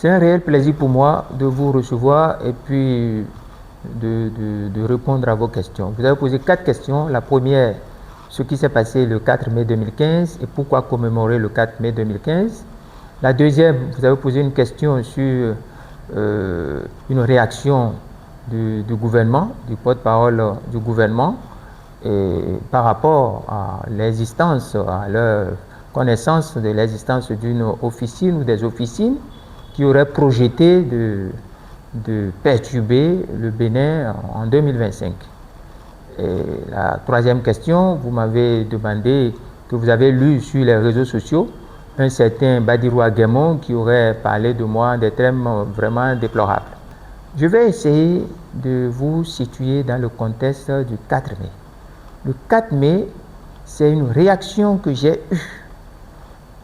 C'est un réel plaisir pour moi de vous recevoir et puis de répondre à vos questions. Vous avez posé 4 questions. La première, ce qui s'est passé le 4 mai 2015 et pourquoi commémorer le 4 mai 2015. La deuxième, vous avez posé une question sur une réaction du gouvernement, du porte-parole du gouvernement, et par rapport à l'existence, à leur connaissance de l'existence d'une officine ou des officines qui auraient projeté de perturber le Bénin en 2025. Et la troisième question, vous m'avez demandé que vous avez lu sur les réseaux sociaux un certain Badirou Aguemon qui aurait parlé de moi des termes vraiment déplorables. Je vais essayer de vous situer dans le contexte du 4 mai. Le 4 mai, c'est une réaction que j'ai eue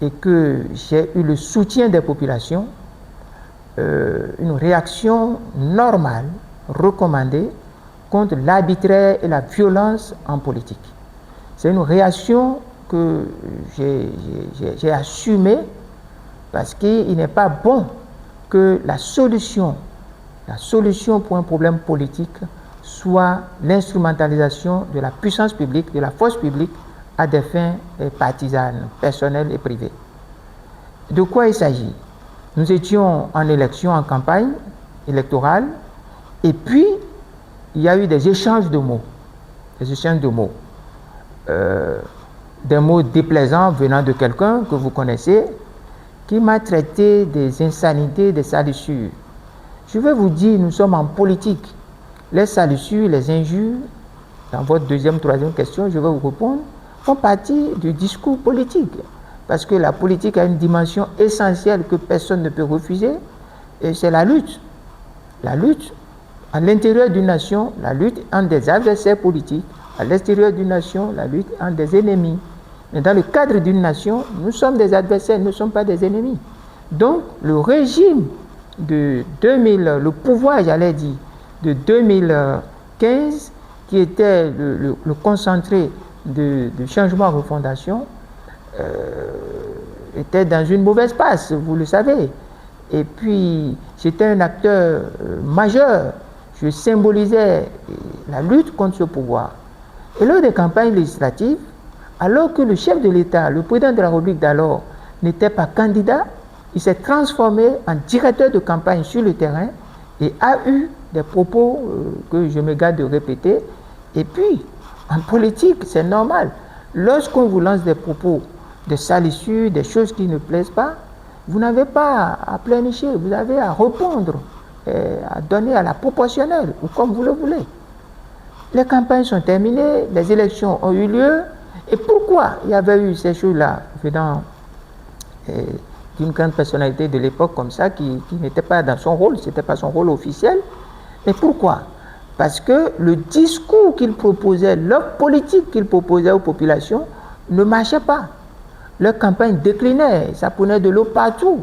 et que j'ai eu le soutien des populations, une réaction normale, recommandée contre l'arbitraire et la violence en politique. C'est une réaction que j'ai assumée parce qu'il n'est pas bon que la solution pour un problème politique soit l'instrumentalisation de la puissance publique, de la force publique à des fins partisanes, personnelles et privées. De quoi il s'agit? Nous étions en élection, en campagne électorale, et puis il y a eu des échanges de mots, des mots déplaisants venant de quelqu'un que vous connaissez, qui m'a traité des insanités, des salissures. Je vais vous dire, nous sommes en politique. Les salissures, les injures, dans votre deuxième, troisième question, je vais vous répondre, font partie du discours politique. Parce que la politique a une dimension essentielle que personne ne peut refuser, et c'est la lutte. La lutte à l'intérieur d'une nation, la lutte entre des adversaires politiques, à l'extérieur d'une nation, la lutte entre des ennemis. Mais dans le cadre d'une nation, nous sommes des adversaires, nous ne sommes pas des ennemis. Donc, le régime de 2000, le pouvoir, j'allais dire, de 2015, qui était le concentré de changement en refondation, était dans une mauvaise passe, vous le savez. Et puis, j'étais un acteur majeur. Je symbolisais la lutte contre ce pouvoir. Et lors des campagnes législatives, alors que le chef de l'État, le président de la République d'alors, n'était pas candidat, il s'est transformé en directeur de campagne sur le terrain et a eu des propos que je me garde de répéter. Et puis, en politique, c'est normal. Lorsqu'on vous lance des propos de salissures, des choses qui ne plaisent pas, vous n'avez pas à pleurnicher, vous avez à répondre, à donner à la proportionnelle, ou comme vous le voulez. Les campagnes sont terminées, les élections ont eu lieu, et pourquoi il y avait eu ces choses-là venant d'une grande personnalité de l'époque comme ça, qui n'était pas dans son rôle, ce n'était pas son rôle officiel. Et pourquoi? Parce que le discours qu'il proposait, l'offre politique qu'il proposait aux populations ne marchait pas. Leur campagne déclinait, ça prenait de l'eau partout.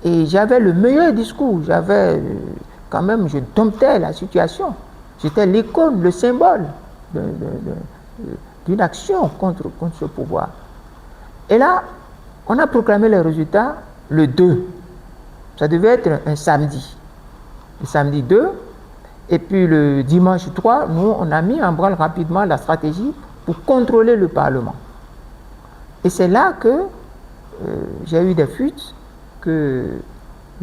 Et j'avais le meilleur discours, j'avais quand même, je domptais la situation. J'étais l'icône, le symbole d'une action contre ce pouvoir. Et là, on a proclamé les résultats le 2. Ça devait être un samedi. Le samedi 2. Et puis le dimanche 3, nous, on a mis en branle rapidement la stratégie pour contrôler le Parlement. Et c'est là que j'ai eu des fuites, que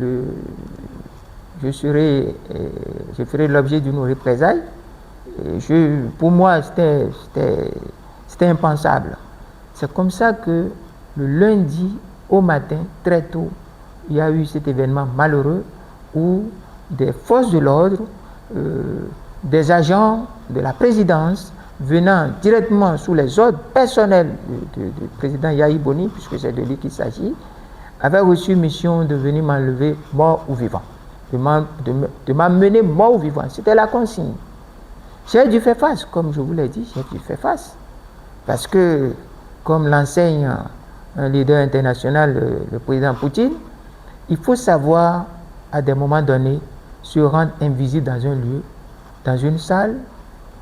je ferai l'objet d'une représailles. Pour moi, c'était impensable. C'est comme ça que le lundi au matin, très tôt, il y a eu cet événement malheureux où des forces de l'ordre, des agents de la présidence venant directement sous les ordres personnels du président Yahi Boni, puisque c'est de lui qu'il s'agit, avaient reçu mission de venir m'enlever mort ou vivant, de m'amener mort ou vivant. C'était la consigne. J'ai dû faire face, comme je vous l'ai dit, j'ai dû faire face. Parce que, comme l'enseigne un leader international, le président Poutine, il faut savoir, à des moments donnés, se rendre invisible dans un lieu, dans une salle,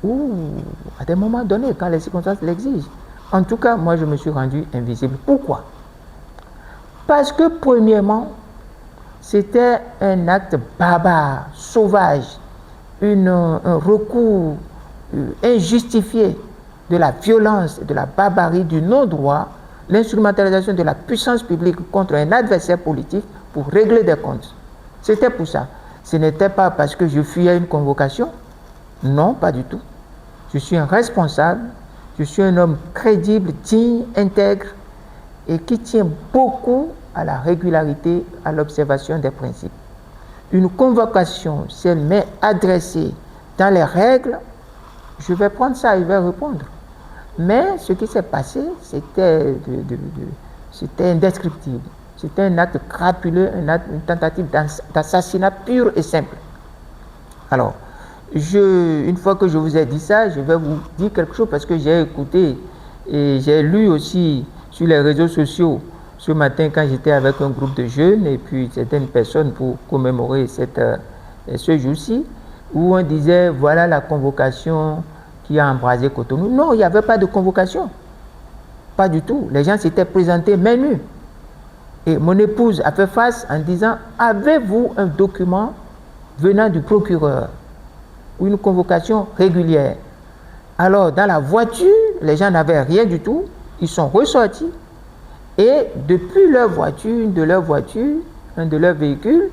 ou à des moments donnés, quand les circonstances l'exigent. En tout cas, moi, je me suis rendu invisible. Pourquoi? Parce que, premièrement, c'était un acte barbare, sauvage, un recours injustifié de la violence, de la barbarie, du non-droit, l'instrumentalisation de la puissance publique contre un adversaire politique pour régler des comptes. C'était pour ça. Ce n'était pas parce que je fuyais une convocation. Non, pas du tout. Je suis un responsable, je suis un homme crédible, digne, intègre et qui tient beaucoup à la régularité, à l'observation des principes. Une convocation, si elle m'est adressée dans les règles, je vais prendre ça et je vais répondre. Mais ce qui s'est passé, c'était indescriptible. C'était un acte crapuleux, une tentative d'assassinat pur et simple. Alors, une fois que je vous ai dit ça, je vais vous dire quelque chose parce que j'ai écouté et j'ai lu aussi sur les réseaux sociaux ce matin quand j'étais avec un groupe de jeunes et puis certaines personnes pour commémorer ce jour-ci, où on disait voilà la convocation qui a embrasé Cotonou. Non, il n'y avait pas de convocation. Pas du tout. Les gens s'étaient présentés main nue. Et mon épouse a fait face en disant avez-vous un document venant du procureur ou une convocation régulière? Alors, dans la voiture, les gens n'avaient rien du tout. Ils sont ressortis. Et depuis leur voiture, un de leurs véhicules,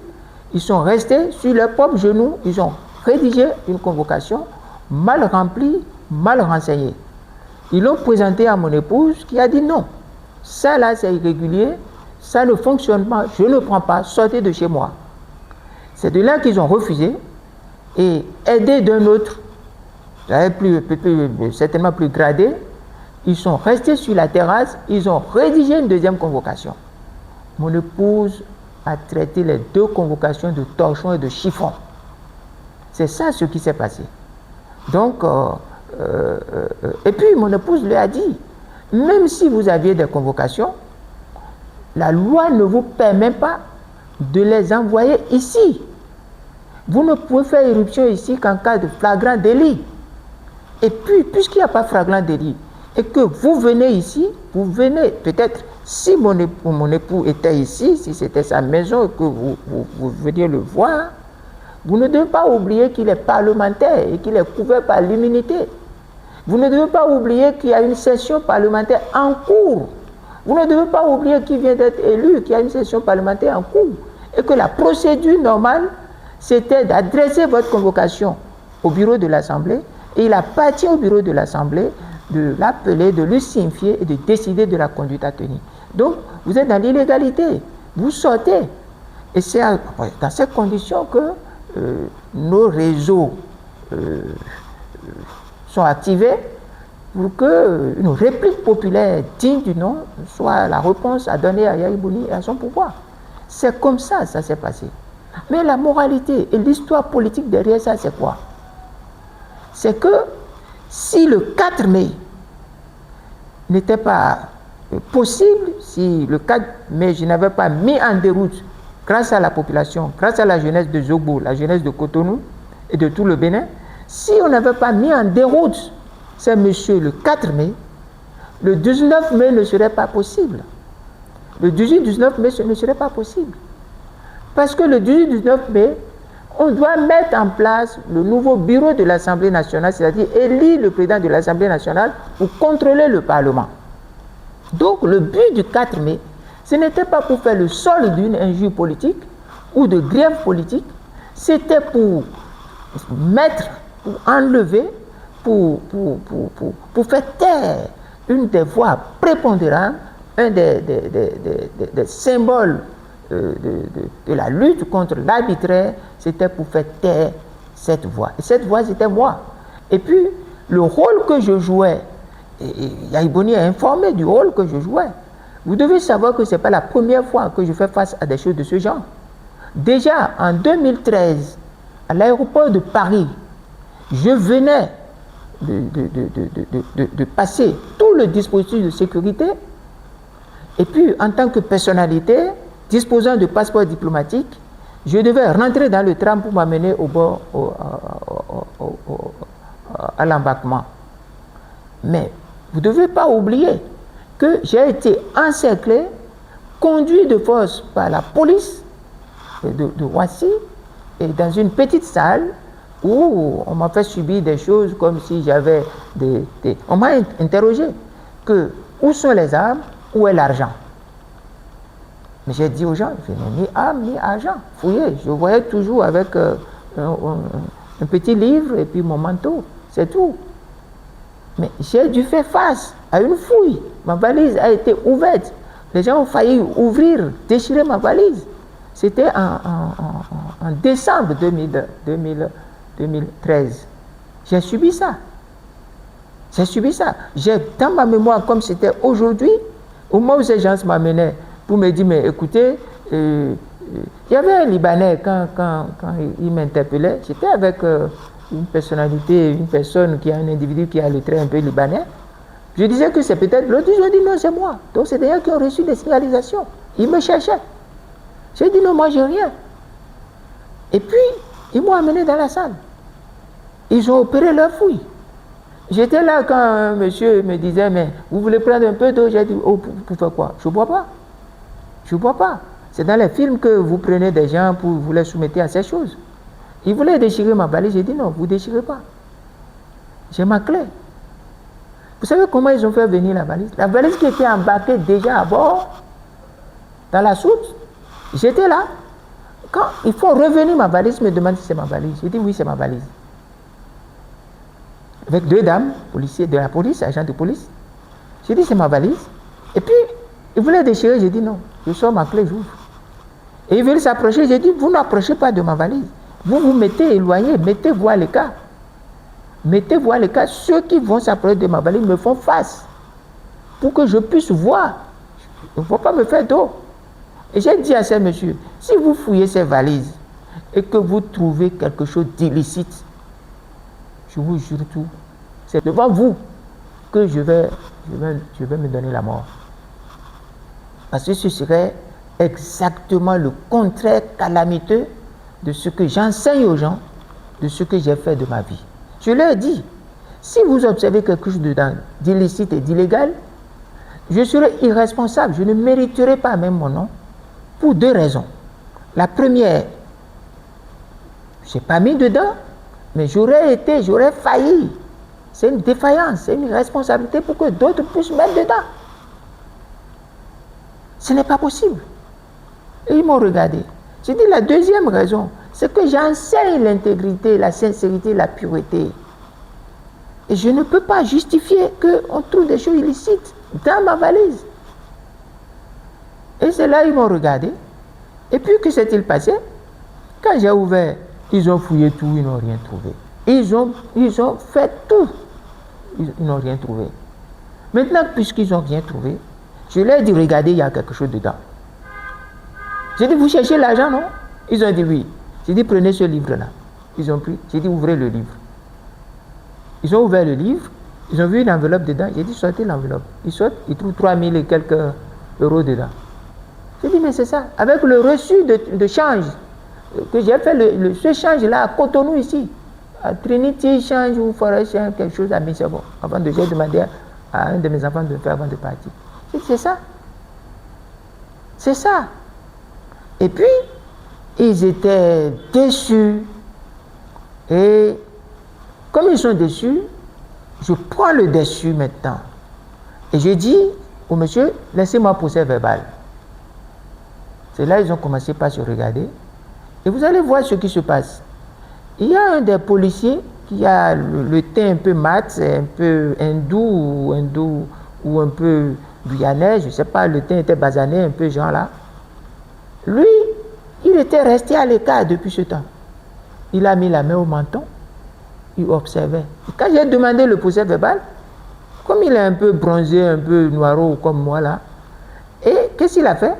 ils sont restés sur leurs propres genoux. Ils ont rédigé une convocation mal remplie, mal renseignée. Ils l'ont présenté à mon épouse qui a dit non. Ça là, c'est irrégulier. Ça ne fonctionne pas. Je ne prends pas. Sortez de chez moi. C'est de là qu'ils ont refusé. Et aidés d'un autre, certainement plus gradé, ils sont restés sur la terrasse, ils ont rédigé une deuxième convocation. Mon épouse a traité les deux convocations de torchon et de chiffon. C'est ça ce qui s'est passé. Donc, et puis mon épouse lui a dit, même si vous aviez des convocations, la loi ne vous permet pas de les envoyer ici. Vous ne pouvez faire éruption ici qu'en cas de flagrant délit. Et puis, puisqu'il n'y a pas flagrant délit, et que vous venez ici, vous venez, peut-être, si mon époux était ici, si c'était sa maison, et que vous veniez le voir, vous ne devez pas oublier qu'il est parlementaire et qu'il est couvert par l'immunité. Vous ne devez pas oublier qu'il y a une session parlementaire en cours. Vous ne devez pas oublier qu'il vient d'être élu, qu'il y a une session parlementaire en cours. Et que la procédure normale, c'était d'adresser votre convocation au bureau de l'Assemblée. Et il appartient au bureau de l'Assemblée de l'appeler, de lui signifier et de décider de la conduite à tenir. Donc, vous êtes dans l'illégalité. Vous sortez. Et c'est dans ces conditions que nos réseaux sont activés pour qu'une réplique populaire digne du nom soit la réponse à donner à Yahya Boni et à son pouvoir. C'est comme ça s'est passé. Mais la moralité et l'histoire politique derrière ça, c'est quoi? C'est que si le 4 mai n'était pas possible, si le 4 mai je n'avais pas mis en déroute, grâce à la population, grâce à la jeunesse de Zogbo, la jeunesse de Cotonou et de tout le Bénin, si on n'avait pas mis en déroute ces messieurs le 4 mai, le 19 mai ne serait pas possible. Le 18-19 mai, ce ne serait pas possible. Parce que le 18-19 mai, on doit mettre en place le nouveau bureau de l'Assemblée nationale, c'est-à-dire élire le président de l'Assemblée nationale pour contrôler le Parlement. Donc le but du 4 mai, ce n'était pas pour faire le solde d'une injure politique ou de grève politique, c'était pour mettre, pour enlever, pour faire taire une des voix prépondérantes, un des symboles de la lutte contre l'arbitraire, c'était pour faire taire cette voix. Et cette voix, c'était moi. Et puis, le rôle que je jouais, Yahya Boni est informé du rôle que je jouais. Vous devez savoir que ce n'est pas la première fois que je fais face à des choses de ce genre. Déjà, en 2013, à l'aéroport de Paris, je venais de passer tout le dispositif de sécurité. Et puis, en tant que personnalité, disposant de passeport diplomatique, je devais rentrer dans le tram pour m'amener à l'embarquement. Mais vous ne devez pas oublier que j'ai été encerclé, conduit de force par la police, de Roissy, et dans une petite salle où on m'a fait subir des choses comme si j'avais On m'a interrogé que où sont les armes, où est l'argent. Mais j'ai dit aux gens, je n'ai ni armes ni argent, fouillez. Je voyais toujours avec un petit livre et puis mon manteau, c'est tout. Mais j'ai dû faire face à une fouille. Ma valise a été ouverte. Les gens ont failli ouvrir, déchirer ma valise. C'était en décembre 2013. J'ai subi ça. J'ai dans ma mémoire, comme c'était aujourd'hui, au moment où ces gens m'amenaient pour me dire, mais écoutez, il y avait un Libanais, quand il m'interpellait, j'étais avec une personnalité, une personne qui a un individu qui a le trait un peu libanais. Je disais que c'est peut-être l'autre, ils ont dit non, c'est moi. Donc c'est des gens qui ont reçu des signalisations. Ils me cherchaient. J'ai dit non, moi j'ai rien. Et puis, ils m'ont amené dans la salle. Ils ont opéré leur fouille. J'étais là quand un monsieur me disait, mais vous voulez prendre un peu d'eau? J'ai dit, oh, pour faire quoi? Je ne bois pas. Je ne bois pas. C'est dans les films que vous prenez des gens pour vous les soumettre à ces choses. Ils voulaient déchirer ma valise. J'ai dit non, vous ne déchirez pas. J'ai ma clé. Vous savez comment ils ont fait venir la valise? La valise qui était embarquée déjà à bord, dans la soute, j'étais là. Quand il faut revenir ma valise, ils me demandent si c'est ma valise. J'ai dit oui, c'est ma valise. Avec deux dames, policiers de la police, agents de police. J'ai dit c'est ma valise. Et puis, ils voulaient déchirer, j'ai dit non. Je sors ma clé, j'ouvre. Et ils veulent s'approcher, j'ai dit vous n'approchez pas de ma valise. Vous vous mettez éloigné, mettez-vous à l'écart. Mettez-vous à l'écart. Ceux qui vont s'approcher de ma valise me font face pour que je puisse voir. Il ne faut pas me faire d'eau. Et j'ai dit à ces messieurs, si vous fouillez ces valises et que vous trouvez quelque chose d'illicite, je vous jure tout, c'est devant vous que je vais me donner la mort. Parce que ce serait exactement le contraire calamiteux de ce que j'enseigne aux gens, de ce que j'ai fait de ma vie. Je leur dis, si vous observez quelque chose dedans d'illicite et d'illégal, je serai irresponsable, je ne mériterai pas même mon nom, pour deux raisons. La première, je n'ai pas mis dedans, mais j'aurais failli. C'est une défaillance, c'est une responsabilité pour que d'autres puissent mettre dedans. Ce n'est pas possible. Et ils m'ont regardé. J'ai dit la deuxième raison, c'est que j'enseigne l'intégrité, la sincérité, la pureté. Et je ne peux pas justifier qu'on trouve des choses illicites dans ma valise. Et c'est là ils m'ont regardé. Et puis que s'est-il passé? Quand j'ai ouvert, ils ont fouillé tout, ils n'ont rien trouvé. Ils ont fait tout. Ils n'ont rien trouvé. Maintenant, puisqu'ils n'ont rien trouvé, je leur ai dit, regardez, il y a quelque chose dedans. J'ai dit, vous cherchez l'argent, non? Ils ont dit oui. J'ai dit, prenez ce livre-là. Ils ont pris. J'ai dit, ouvrez le livre. Ils ont ouvert le livre. Ils ont vu une enveloppe dedans. J'ai dit, sortez l'enveloppe. Ils sortent, ils trouvent 3000 et quelques euros dedans. J'ai dit, mais c'est ça. Avec le reçu de change, que j'ai fait ce change-là à Cotonou ici, à Trinity Change ou Forest Change, quelque chose à Missabo. J'ai demandé à un de mes enfants de le faire avant de partir. J'ai dit, c'est ça. C'est ça. Et puis, ils étaient déçus. Et comme ils sont déçus, je prends le déçu maintenant. Et je dis au monsieur, laissez-moi procès verbal. C'est là ils ont commencé par se regarder. Et vous allez voir ce qui se passe. Il y a un des policiers qui a le teint un peu mat, un peu hindou ou un peu guyanais, je ne sais pas, le teint était basané, un peu genre là. Lui, il était resté à l'écart depuis ce temps. Il a mis la main au menton, il observait. Et quand j'ai demandé le procès verbal, comme il est un peu bronzé, un peu noiro comme moi là, et qu'est-ce qu'il a fait?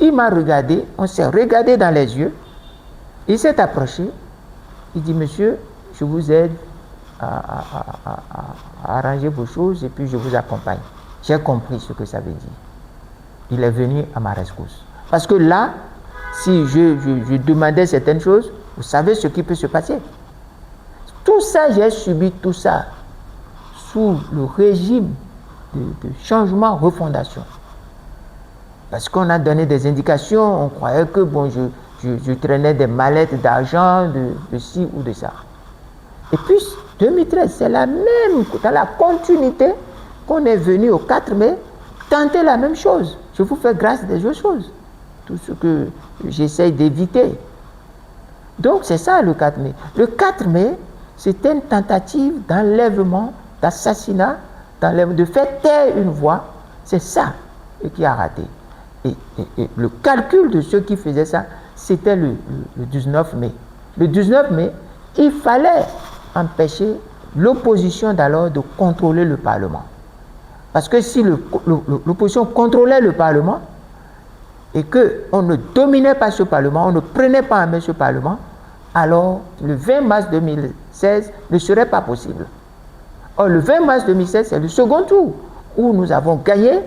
Il m'a regardé, on s'est regardé dans les yeux, il s'est approché, il dit, monsieur, je vous aide à arranger vos choses et puis je vous accompagne. J'ai compris ce que ça veut dire. Il est venu à ma rescousse. Parce que là, si je demandais certaines choses, vous savez ce qui peut se passer. Tout ça, j'ai subi tout ça sous le régime de changement, refondation. Parce qu'on a donné des indications, on croyait que bon, je je traînais des mallettes d'argent, de ci ou de ça. Et puis, 2013, c'est la même, dans la continuité qu'on est venu au 4 mai, tenter la même chose. Je vous fais grâce des deux choses. Tout ce que j'essaye d'éviter. Donc, c'est ça le 4 mai. Le 4 mai, c'était une tentative d'enlèvement, d'assassinat, de faire taire une voix. C'est ça qui a raté. Et le calcul de ceux qui faisaient ça, c'était le 19 mai. Le 19 mai, il fallait empêcher l'opposition d'alors de contrôler le Parlement. Parce que si l'opposition contrôlait le Parlement et qu'on ne dominait pas ce Parlement, on ne prenait pas en main ce Parlement, alors le 20 mars 2016 ne serait pas possible. Or, le 20 mars 2016, c'est le second tour où nous avons gagné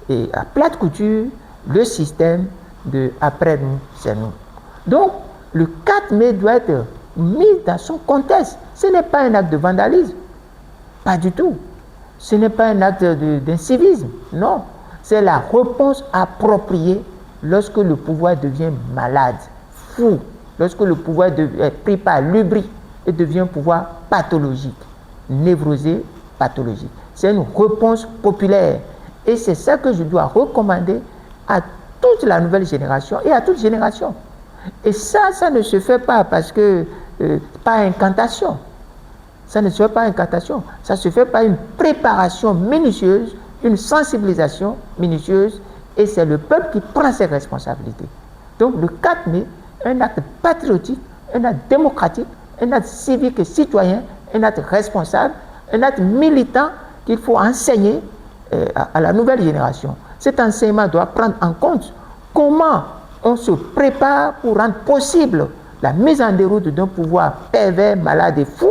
et à plate couture le système de après nous, c'est nous. Donc, le 4 mai doit être mis dans son contexte. Ce n'est pas un acte de vandalisme, pas du tout. Ce n'est pas un acte d'incivisme, non. C'est la réponse appropriée lorsque le pouvoir devient malade, fou, lorsque le pouvoir est pris par l'hubris et devient un pouvoir pathologique, névrosé, pathologique. C'est une réponse populaire. Et c'est ça que je dois recommander à toute la nouvelle génération et à toute génération. Et ça ne se fait pas parce que, par incantation. Ça ne se fait pas incantation. Ça se fait par une préparation minutieuse, une sensibilisation minutieuse, et c'est le peuple qui prend ses responsabilités. Donc le 4 mai, un acte patriotique, un acte démocratique, un acte civique et citoyen, un acte responsable, un acte militant qu'il faut enseigner à la nouvelle génération. Cet enseignement doit prendre en compte comment on se prépare pour rendre possible la mise en déroute d'un pouvoir pervers, malade et fou,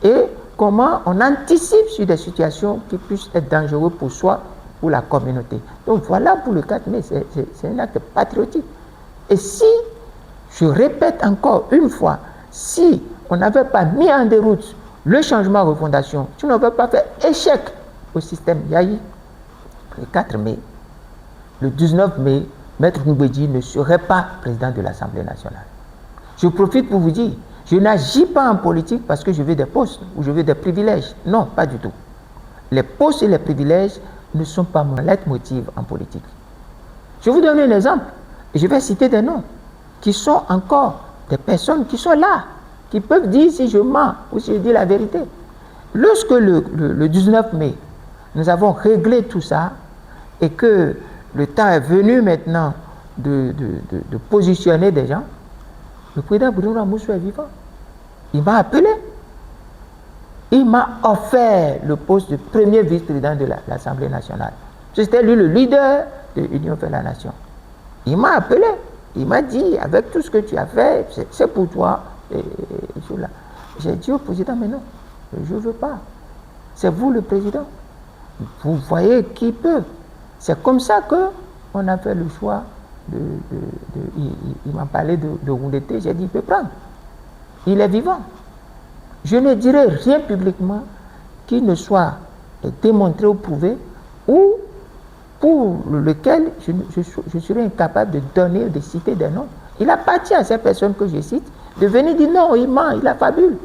et comment on anticipe sur des situations qui puissent être dangereuses pour soi, pour la communauté. Donc voilà pour le 4 mai, c'est un acte patriotique. Et si, je répète encore une fois, si on n'avait pas mis en déroute le changement de refondation, si on n'avait pas fait échec au système Yahi, le 4 mai, le 19 mai, Maître Ngbedji ne serait pas président de l'Assemblée nationale. Je profite pour vous dire, je n'agis pas en politique parce que je veux des postes ou je veux des privilèges. Non, pas du tout. Les postes et les privilèges ne sont pas mon leitmotiv en politique. Je vous donne un exemple, et je vais citer des noms, qui sont encore des personnes qui sont là, qui peuvent dire si je mens ou si je dis la vérité. Lorsque le 19 mai, nous avons réglé tout ça, et que le temps est venu maintenant de positionner des gens, le président Bruno Ramoussou est vivant. Il m'a appelé. Il m'a offert le poste de premier vice-président de l'Assemblée nationale. C'était lui le leader de l'Union pour la Nation. Il m'a appelé. Il m'a dit, avec tout ce que tu as fait, c'est pour toi. J'ai dit au président, mais non, je ne veux pas. C'est vous le président. Vous voyez qui peut. C'est comme ça qu'on a fait le choix il m'a parlé de Roundété, j'ai dit, il peut prendre. Il est vivant. Je ne dirai rien publiquement qui ne soit démontré ou prouvé, ou pour lequel je serais incapable de donner ou de citer des noms. Il appartient à ces personnes que je cite de venir dire non, il ment, il a fabule.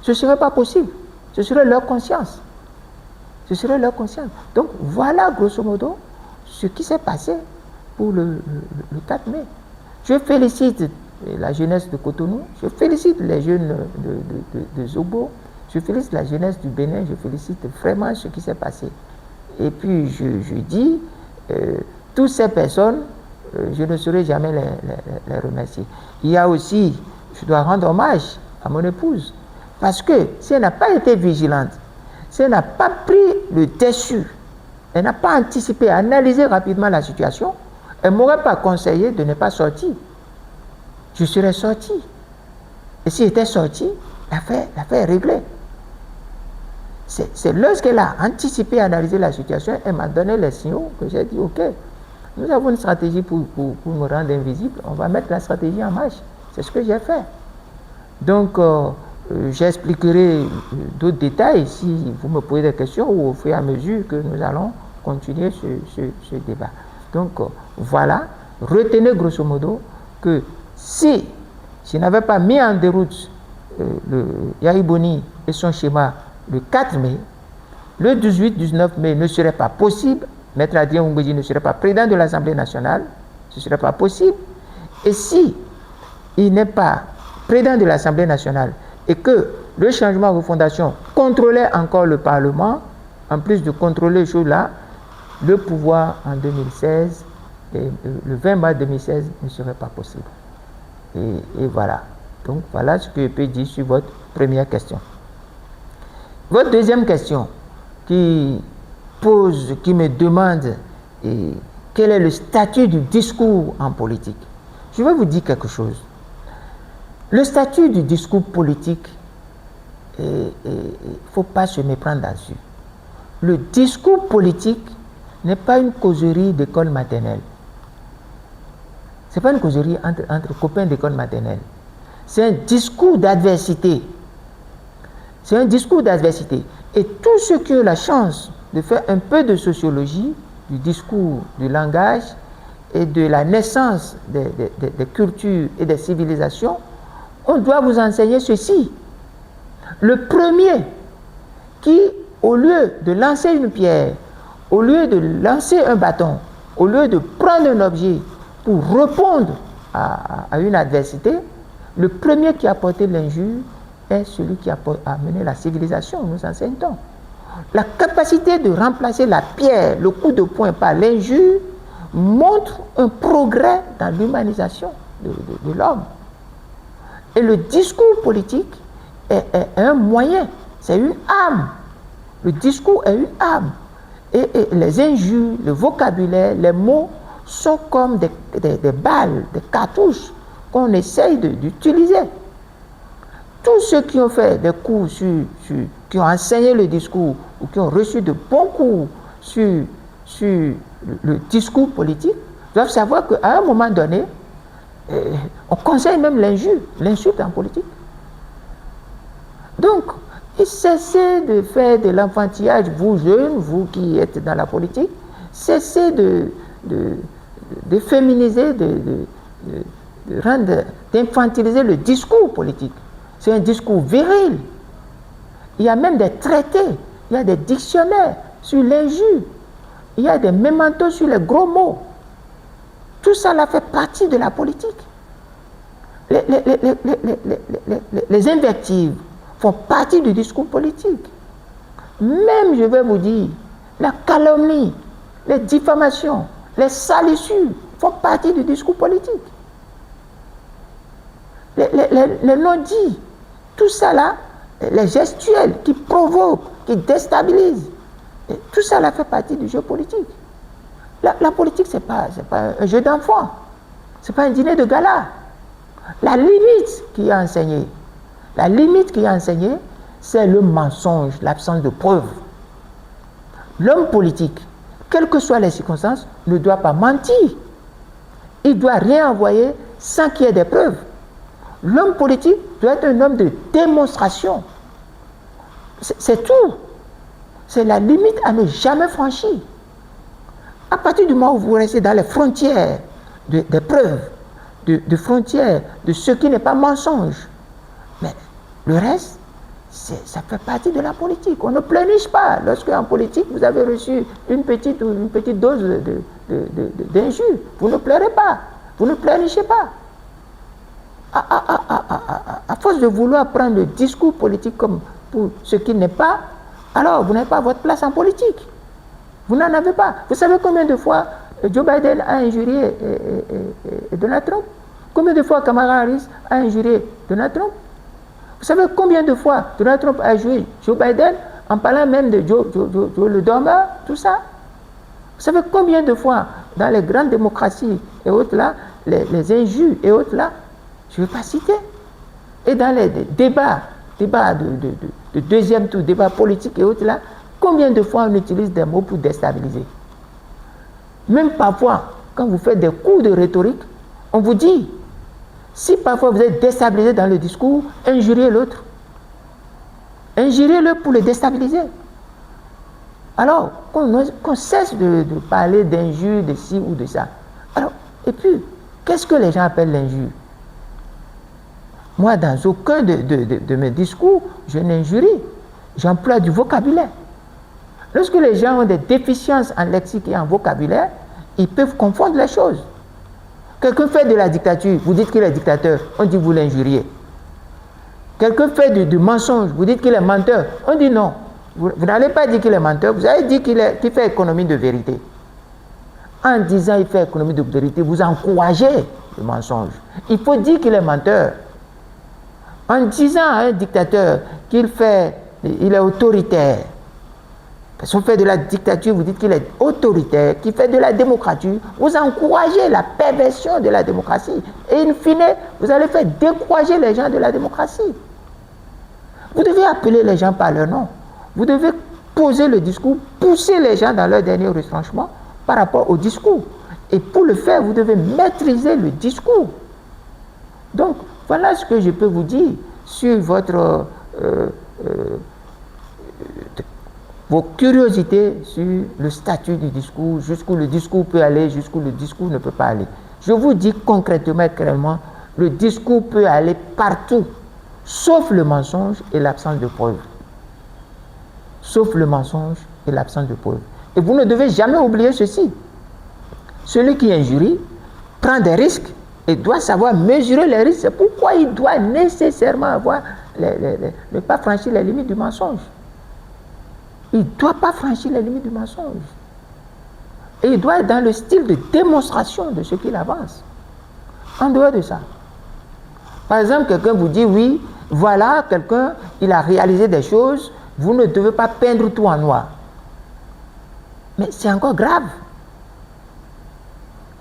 Ce ne serait pas possible. Ce serait leur conscience. Ce serait leur conscience. Donc voilà, grosso modo, ce qui s'est passé pour le 4 mai. Je félicite la jeunesse de Cotonou, je félicite les jeunes de Zobo, je félicite la jeunesse du Bénin, je félicite vraiment ce qui s'est passé. Et puis je dis, toutes ces personnes, je ne saurais jamais les remercier. Il y a aussi, je dois rendre hommage à mon épouse, parce que si elle n'a pas été vigilante, si elle n'a pas pris le dessus, elle n'a pas anticipé, analysé rapidement la situation, elle ne m'aurait pas conseillé de ne pas sortir. Je serais sorti. Et si j'étais sorti, l'affaire est réglée. C'est lorsqu'elle a anticipé, analysé la situation, elle m'a donné les signaux que j'ai dit, ok, nous avons une stratégie pour nous rendre invisibles, on va mettre la stratégie en marche. C'est ce que j'ai fait. Donc, j'expliquerai d'autres détails si vous me posez des questions ou au fur et à mesure que nous allons continuer ce débat. Donc, voilà, retenez grosso modo que Si je n'avais pas mis en déroute Yahi Boni et son schéma le 4 mai, le 18-19 mai ne serait pas possible. Maître Adrien Oumbeji ne serait pas président de l'Assemblée nationale. Ce ne serait pas possible. Et si il n'est pas président de l'Assemblée nationale et que le changement de fondation contrôlait encore le Parlement, en plus de contrôler ces choses-là, le pouvoir en 2016, et le 20 mars 2016, ne serait pas possible. Et voilà. Donc voilà ce que je peux dire sur votre première question. Votre deuxième question, qui me demande quel est le statut du discours en politique. Je vais vous dire quelque chose. Le statut du discours politique, il ne faut pas se méprendre là-dessus. Le discours politique n'est pas une causerie d'école maternelle. Ce n'est pas une causerie entre copains d'école maternelle. C'est un discours d'adversité. C'est un discours d'adversité. Et tous ceux qui ont la chance de faire un peu de sociologie, du discours, du langage et de la naissance des cultures et des civilisations, on doit vous enseigner ceci. Le premier qui, au lieu de lancer une pierre, au lieu de lancer un bâton, au lieu de prendre un objet pour répondre à une adversité, le premier qui a porté l'injure est celui qui a amené la civilisation, nous enseigne-t-on. La capacité de remplacer la pierre, le coup de poing par l'injure, montre un progrès dans l'humanisation de l'homme. Et le discours politique est un moyen, c'est une arme. Le discours est une arme. Et les injures, le vocabulaire, les mots sont comme des balles, des cartouches qu'on essaye d'utiliser. Tous ceux qui ont fait des cours qui ont enseigné le discours ou qui ont reçu de bons cours sur le discours politique doivent savoir qu'à un moment donné, on conseille même l'insulte en politique. Donc, cessez de faire de l'enfantillage, vous jeunes, vous qui êtes dans la politique, cessez de féminiser, d'infantiliser le discours politique. C'est un discours viril. Il y a même des traités, il y a des dictionnaires sur l'injure, il y a des mémentos sur les gros mots. Tout ça là fait partie de la politique. Les invectives font partie du discours politique. Même, je vais vous dire, la calomnie, les diffamations, les salissures font partie du discours politique. Les non-dits, tout ça là, les gestuels qui provoquent, qui déstabilisent, tout ça là fait partie du jeu politique. La politique, ce n'est pas un jeu d'enfant, ce n'est pas un dîner de gala. La limite qui est enseignée, c'est le mensonge, l'absence de preuves. L'homme politique, quelles que soient les circonstances, ne doit pas mentir. Il ne doit rien envoyer sans qu'il y ait des preuves. L'homme politique doit être un homme de démonstration. C'est tout. C'est la limite à ne jamais franchir. À partir du moment où vous restez dans les frontières des preuves, de frontières de ce qui n'est pas mensonge, mais le reste, ça fait partie de la politique. On ne pleurniche pas. Lorsque en politique, vous avez reçu une petite dose d'injure, vous ne pleurez pas. Vous ne pleurnichez pas. À force de vouloir prendre le discours politique comme pour ce qui n'est pas, alors vous n'avez pas votre place en politique. Vous n'en avez pas. Vous savez combien de fois Joe Biden a injurié Donald Trump? Combien de fois Kamala Harris a injurié Donald Trump? Vous savez combien de fois Donald Trump a joué Joe Biden en parlant même de Joe le dormeur, tout ça? Vous savez combien de fois dans les grandes démocraties et autres là, les injures et autres là, je ne vais pas citer. Et dans les débats de deuxième tour, débats politiques et autres là, combien de fois on utilise des mots pour déstabiliser? Même parfois, quand vous faites des cours de rhétorique, on vous dit, si parfois vous êtes déstabilisé dans le discours, injuriez l'autre. Injuriez-le pour le déstabiliser. Alors, qu'on cesse de parler d'injure, de ci ou de ça. Alors, et puis, qu'est-ce que les gens appellent l'injure? Moi, dans aucun de mes discours, je n'injurie. J'emploie du vocabulaire. Lorsque les gens ont des déficiences en lexique et en vocabulaire, ils peuvent confondre les choses. Quelqu'un fait de la dictature, vous dites qu'il est dictateur, on dit vous l'injuriez. Quelqu'un fait du mensonge, vous dites qu'il est menteur, on dit non. Vous n'allez pas dire qu'il est menteur, vous allez dire qu'il fait économie de vérité. En disant qu'il fait économie de vérité, vous encouragez le mensonge. Il faut dire qu'il est menteur. En disant à un dictateur qu'il est autoritaire, parce qu'on fait de la dictature, vous dites qu'il est autoritaire, qu'il fait de la démocratie, vous encouragez la perversion de la démocratie. Et in fine, vous allez faire décourager les gens de la démocratie. Vous devez appeler les gens par leur nom. Vous devez poser le discours, pousser les gens dans leur dernier retranchement par rapport au discours. Et pour le faire, vous devez maîtriser le discours. Donc, voilà ce que je peux vous dire sur vos curiosités sur le statut du discours, jusqu'où le discours peut aller, jusqu'où le discours ne peut pas aller. Je vous dis concrètement et clairement, le discours peut aller partout, sauf le mensonge et l'absence de preuves. Sauf le mensonge et l'absence de preuves. Et vous ne devez jamais oublier ceci. Celui qui injurie prend des risques et doit savoir mesurer les risques. C'est pourquoi il doit nécessairement ne pas franchir les limites du mensonge. Il ne doit pas franchir les limites du mensonge. Et il doit être dans le style de démonstration de ce qu'il avance. En dehors de ça. Par exemple, quelqu'un vous dit, oui, voilà, quelqu'un, il a réalisé des choses, vous ne devez pas peindre tout en noir. Mais c'est encore grave.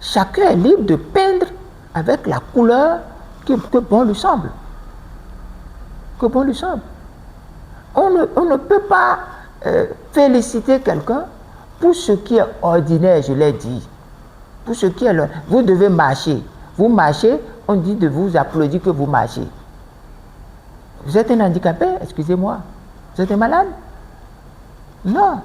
Chacun est libre de peindre avec la couleur que bon lui semble. Que bon lui semble. On ne peut pas féliciter quelqu'un pour ce qui est ordinaire, je l'ai dit. Pour ce qui est vous devez marcher. Vous marchez, on dit de vous applaudir que vous marchez. Vous êtes un handicapé, excusez-moi. Vous êtes un malade? Non.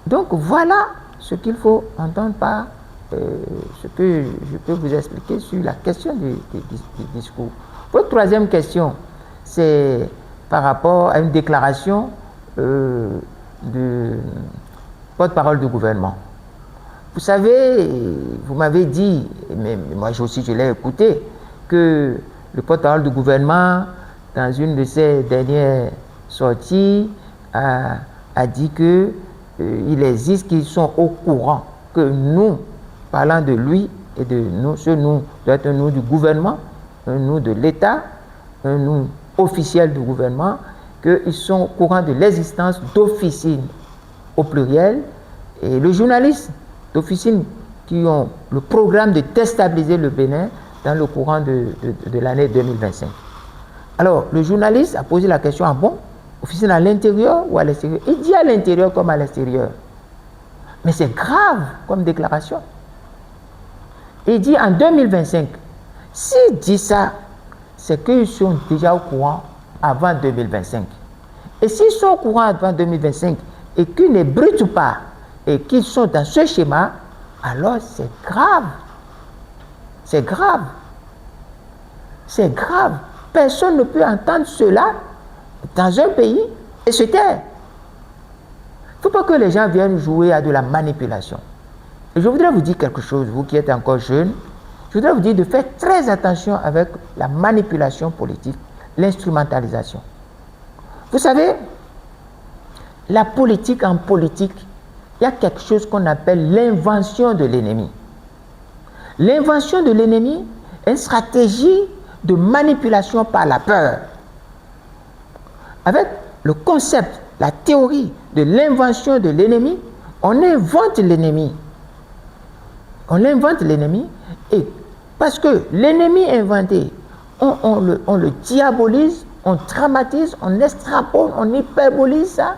Donc voilà ce qu'il faut entendre par ce que je peux vous expliquer sur la question du discours. Votre troisième question, c'est par rapport à une déclaration du porte-parole du gouvernement. Vous savez, vous m'avez dit, mais moi aussi je l'ai écouté, que le porte-parole du gouvernement, dans une de ses dernières sorties, a dit que il existe qui sont au courant que nous, parlant de lui et de nous, ce nous doit être un nous du gouvernement, un nous de l'État, un nous officiel du gouvernement, qu'ils sont au courant de l'existence d'officines au pluriel, et le journaliste d'officines qui ont le programme de déstabiliser le Bénin dans le courant de l'année 2025. Alors, le journaliste a posé la question, ah bon, officine à l'intérieur ou à l'extérieur? Il dit à l'intérieur comme à l'extérieur. Mais c'est grave comme déclaration. Il dit en 2025, s'il dit ça, c'est qu'ils sont déjà au courant avant 2025. Et s'ils sont au courant avant 2025 et qu'ils ne broutent pas et qu'ils sont dans ce schéma, alors c'est grave. C'est grave. C'est grave. Personne ne peut entendre cela dans un pays et se taire. Il ne faut pas que les gens viennent jouer à de la manipulation. Et je voudrais vous dire quelque chose, vous qui êtes encore jeunes, je voudrais vous dire de faire très attention avec la manipulation politique, l'instrumentalisation. Vous savez, la politique en politique, il y a quelque chose qu'on appelle l'invention de l'ennemi. L'invention de l'ennemi est une stratégie de manipulation par la peur. Avec le concept, la théorie de l'invention de l'ennemi, on invente l'ennemi. On invente l'ennemi et parce que l'ennemi inventé, on le diabolise, on dramatise, on extrapole, on hyperbolise ça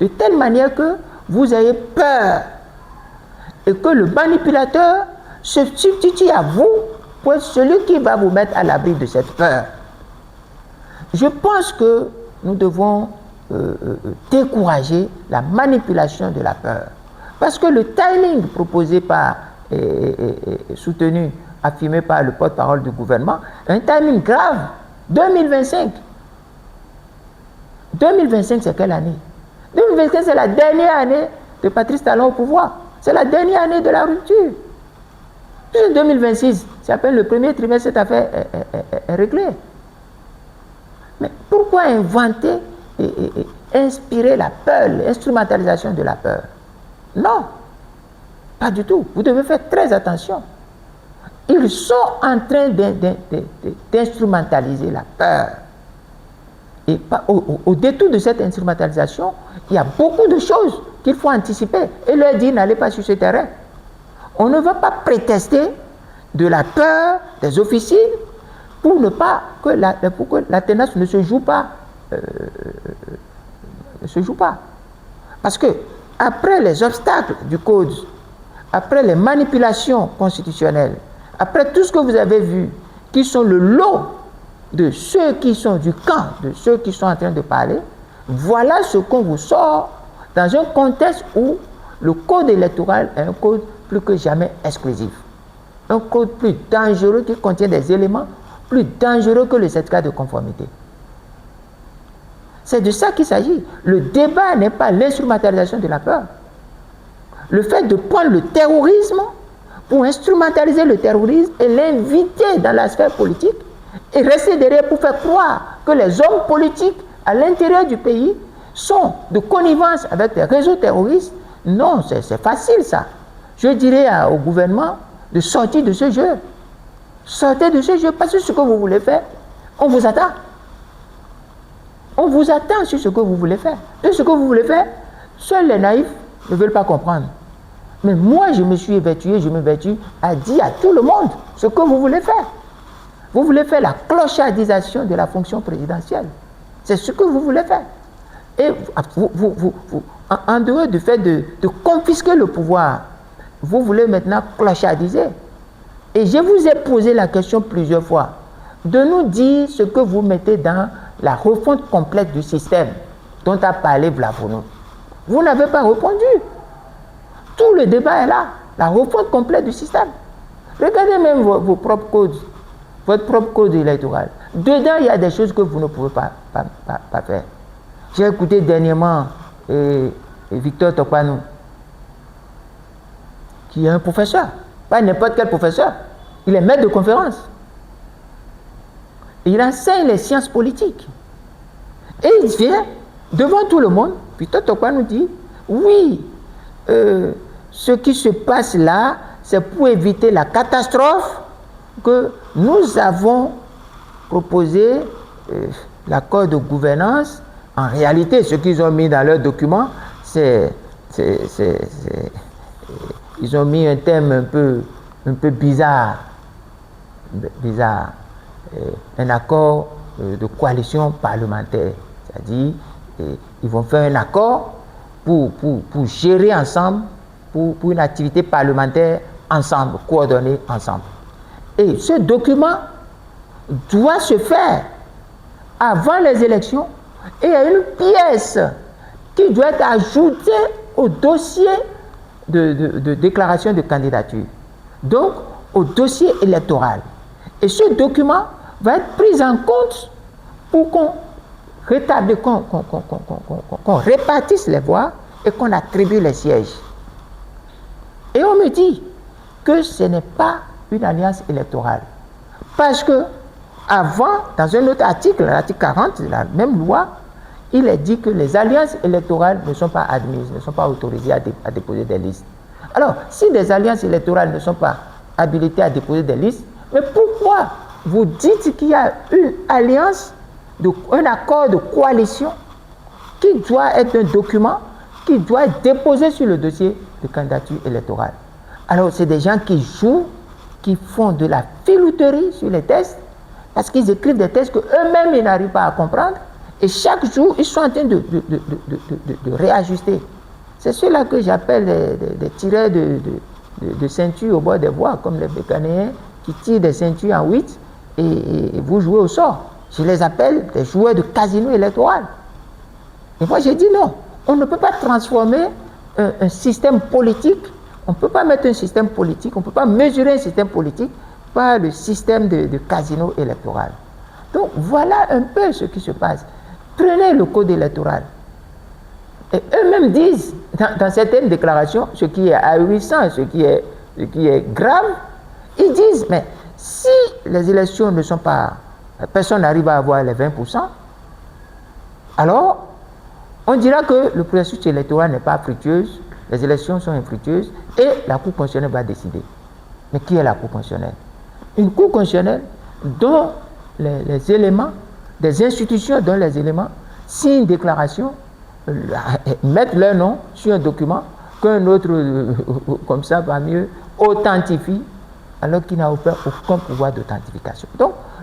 de telle manière que vous ayez peur et que le manipulateur se substitue à vous pour être celui qui va vous mettre à l'abri de cette peur. Je pense que nous devons décourager la manipulation de la peur. Parce que le timing proposé par et soutenu, affirmé par le porte-parole du gouvernement, est un timing grave. 2025. 2025, c'est quelle année? 2025, c'est la dernière année de Patrice Talon au pouvoir. C'est la dernière année de la rupture. 2026, c'est à peine le premier trimestre, cette affaire est réglée. Mais pourquoi inventer et inspirer la peur, l'instrumentalisation de la peur? Non, pas du tout. Vous devez faire très attention. Ils sont en train d'instrumentaliser la peur. Et au détour de cette instrumentalisation, il y a beaucoup de choses qu'il faut anticiper et leur dire n'allez pas sur ce terrain. On ne veut pas prétester de la peur des officines pour ne pas que la tenace ne se joue pas. Parce que après les obstacles du code, après les manipulations constitutionnelles, après tout ce que vous avez vu, qui sont le lot de ceux qui sont du camp, de ceux qui sont en train de parler, voilà ce qu'on vous sort dans un contexte où le code électoral est un code plus que jamais exclusif. Un code plus dangereux qui contient des éléments plus dangereux que le certificat de conformité. C'est de ça qu'il s'agit. Le débat n'est pas l'instrumentalisation de la peur. Le fait de prendre le terrorisme pour instrumentaliser le terrorisme et l'inviter dans la sphère politique et rester derrière pour faire croire que les hommes politiques à l'intérieur du pays sont de connivence avec des réseaux terroristes. Non, c'est facile ça. Je dirais au gouvernement de sortir de ce jeu. Sortez de ce jeu parce que ce que vous voulez faire, on vous attend. On vous attend sur ce que vous voulez faire. Et ce que vous voulez faire, seuls les naïfs ne veulent pas comprendre. Mais moi, je me suis évertué, à dire à tout le monde ce que vous voulez faire. Vous voulez faire la clochardisation de la fonction présidentielle. C'est ce que vous voulez faire. Et en dehors du fait de confisquer le pouvoir, vous voulez maintenant clochardiser. Et je vous ai posé la question plusieurs fois de nous dire ce que vous mettez dans la refonte complète du système dont a parlé Vlavono. Vous n'avez pas répondu. Tout le débat est là, la refonte complète du système. Regardez même vos propres codes, votre propre code électoral. Dedans, il y a des choses que vous ne pouvez pas faire. J'ai écouté dernièrement Victor Tokpanou, qui est un professeur, pas n'importe quel professeur. Il est maître de conférence. Et il enseigne les sciences politiques. Et il vient devant tout le monde, Victor Tokpanou dit, oui, ce qui se passe là, c'est pour éviter la catastrophe que nous avons proposé l'accord de gouvernance. En réalité, ce qu'ils ont mis dans leur document, ils ont mis un thème un peu bizarre. Un accord de coalition parlementaire. C'est-à-dire, ils vont faire un accord pour gérer ensemble, pour une activité parlementaire ensemble, coordonnée ensemble. Et ce document doit se faire avant les élections et il y a une pièce qui doit être ajoutée au dossier de déclaration de candidature, donc au dossier électoral. Et ce document va être pris en compte pour qu'on répartisse les voix et qu'on attribue les sièges. Et on me dit que ce n'est pas une alliance électorale. Parce que avant, dans un autre article, l'article 40 de la même loi, il est dit que les alliances électorales ne sont pas admises, ne sont pas autorisées à déposer des listes. Alors, si les alliances électorales ne sont pas habilitées à déposer des listes, mais pourquoi vous dites qu'il y a une alliance, un accord de coalition qui doit être un document qui doit être déposé sur le dossier de candidature électorale? Alors, c'est des gens qui jouent, qui font de la filouterie sur les tests, parce qu'ils écrivent des tests qu'eux-mêmes ils n'arrivent pas à comprendre, et chaque jour, ils sont en train de réajuster. C'est ceux-là que j'appelle des tireurs de ceintures au bord des voies, comme les Bécanéens, qui tirent des ceintures en 8 et vous jouez au sort. Je les appelle des joueurs de casino électoral. Et moi, j'ai dit non, on ne peut pas transformer un système politique, on ne peut pas mettre un système politique, on ne peut pas mesurer un système politique par le système de casino électoral. Donc voilà un peu ce qui se passe. Prenez le code électoral. Et eux-mêmes disent, dans certaines déclarations, ce qui est ahurissant, ce qui est grave, ils disent, mais si les élections ne sont pas, personne n'arrive à avoir les 20%, alors on dira que le processus électoral n'est pas fructueux, les élections sont infructueuses et la Cour constitutionnelle va décider. Mais qui est la Cour constitutionnelle? Une Cour constitutionnelle dont les éléments, des institutions dont les éléments signent une déclaration, mettent leur nom sur un document qu'un autre, comme ça, va mieux, authentifie, alors qu'il n'a aucun pouvoir d'authentification. Donc,